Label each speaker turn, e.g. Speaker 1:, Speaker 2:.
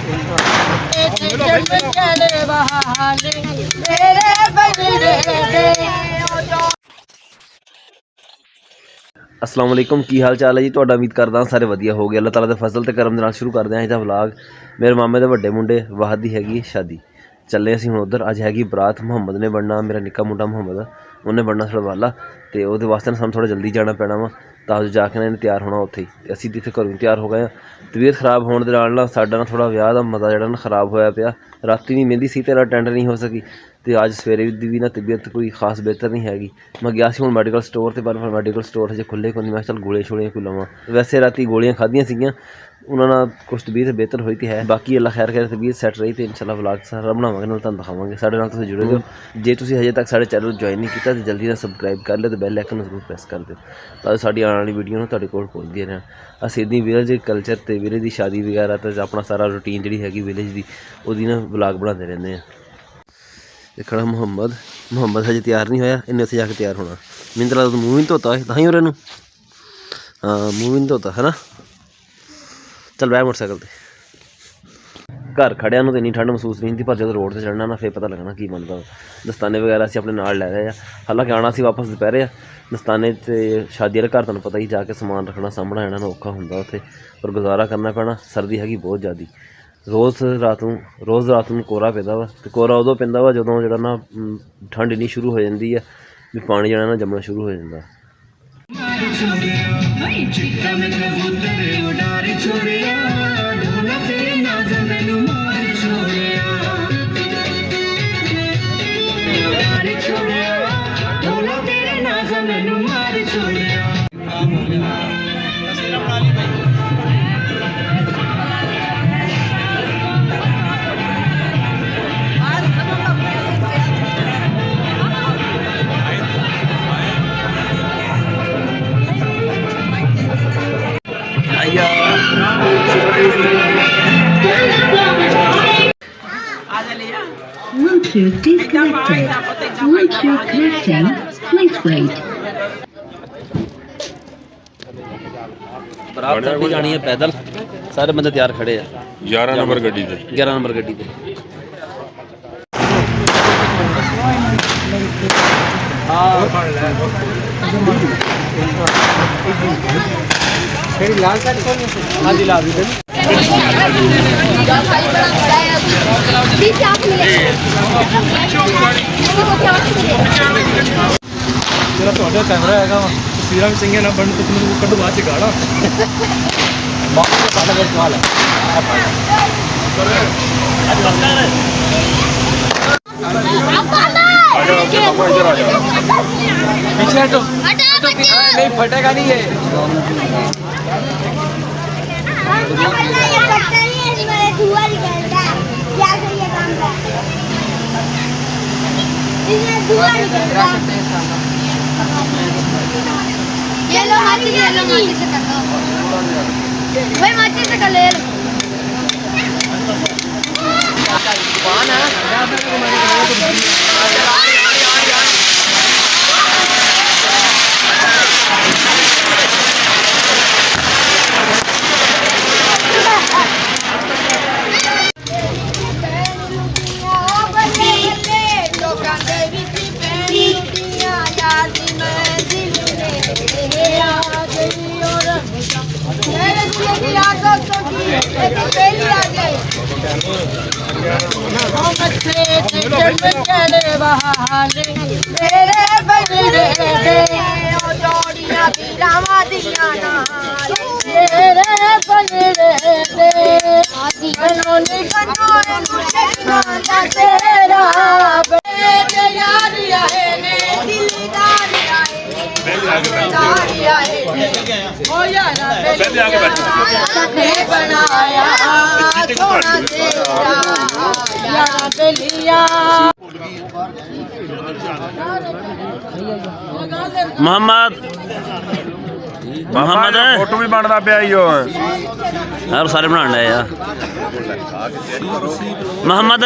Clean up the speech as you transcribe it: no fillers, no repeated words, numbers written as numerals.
Speaker 1: अस्सलाम वालेकुम, की हाल चाल है जी तुहाडा। उम्मीद करदा सारे वधिया हो गए। अल्लाह ताला दे फजल ते करम दे नाल शुरू करदे हैं अज दा व्लॉग। मेरे मामे दे वड्डे मुंडे वाहद दी हैगी शादी, चले असीं हुण उधर। अज हैगी बरात, मुहम्मद ने बनना, मेरा निक्का मुंडा मुहम्मद उन्हें बनना सड़वाला, तो वो वास्ते सानूं थोड़ा जल्दी जाना पैना वा, तां जाके इन्हें तैयार होना उत्थे ही। ते असीं इत्थे घरों तैयार हो गए हैं। तबीयत खराब होने दे नाल साडा ना थोड़ा विआह दा मज़ा जिहड़ा ना खराब होया पिया। राती भी मेहंदी सी ते अटेंड नहीं हो सकी, तो अज सवेरे दी भी ना तबीयत कोई खास बेहतर नहीं हैगी। मैं गया सी हुण मैडिकल स्टोर, तो पर मैडिकल स्टोर अजे खुले कोई नहीं। मैं चल गोलियां शोलियां कोई लवां। वैसे राती गोलियां खादियां सीगियां, उन्होंंने कुछ तबीयत बेहतर हुई तो है। बाकी अल्लाह खैर करे, तबीयत सैट रही तो इंशाल्लाह व्लॉग सारा बनावांगे, नाल तुहानूं दिखावांगे। साडे नाल तुसीं जुड़े रहो। जे तुसीं हजे तक साडे चैनल ज्वाइन नहीं कीता तो जल्दी नाल सबसक्राइब कर लो, तो बैल आइकन जरूर प्रेस कर दिओ, तां साडी आने वाली वीडियो ना तुहाडे कोल पहुंचदियां रहन। असीं इदां विलेज कल्चर ते विलेज दी शादी वगैरह ते अपना सारा रूटीन जिहड़ी हैगी विलेज दी, ओहदी ना व्लॉग बनाते रहंदे हैं। खड़ा मुहम्मद हजे तैयार नहीं होया, इन्हें उत्थे जाके तैयार होना। मैनूं तां लगदा मूँह भी नहीं धोता है, तां ही उन्होंने हाँ मूँह भी नहीं धोता है ना। चल बह मोटरसाइकिल ते। घर खड़िया तो इन्नी ठंड महसूस नहीं होती, पर जो रोड से चढ़ना ना फिर पता लगना की बनता। दस्ताने वगैरह असीं अपने नाल लै गए, हालांकि आना सी वापस दोपहरे आ। दस्ताने ते शादी वाले घर तुहानूं पता ही, जाके समान रखना सामना जाना ना औखा हुंदा उत्थे, पर गुजारा करना पैना। सर्दी हैगी बहुत ज़्यादा, रोज़ रात नूं कोहरा पैंदा वा, ते कोहरा उदों पैंदा वा जदों जिहड़ा ना ठंड इन्नी शुरू हो जाती है भी पानी जिहड़ा ना जमना शुरू हो जाता।
Speaker 2: Bluetooth disconnected. Bluetooth connecting. Please wait.
Speaker 1: बरात तक जानी है पैदल, सारे बंदे तैयार खड़े हैं
Speaker 3: 11 नंबर गड्डी ते
Speaker 1: 11 नंबर गड्डी ते।
Speaker 4: लाल साड़ी हाँ जी लाल जरा थोड़ा कैमरा है तस्वीर भी चंगे ना बन तो तुम कटो बाद गाड़ा सवाल है पीछे हटो नहीं फटेगा नहीं ये
Speaker 5: ये लो माची से कर दो भाई, माची से कर ले लो। कौन है
Speaker 1: मोहम्मद
Speaker 3: फोटो भी बनता पिया
Speaker 1: यार, सारे बना रहे यार। मोहम्मद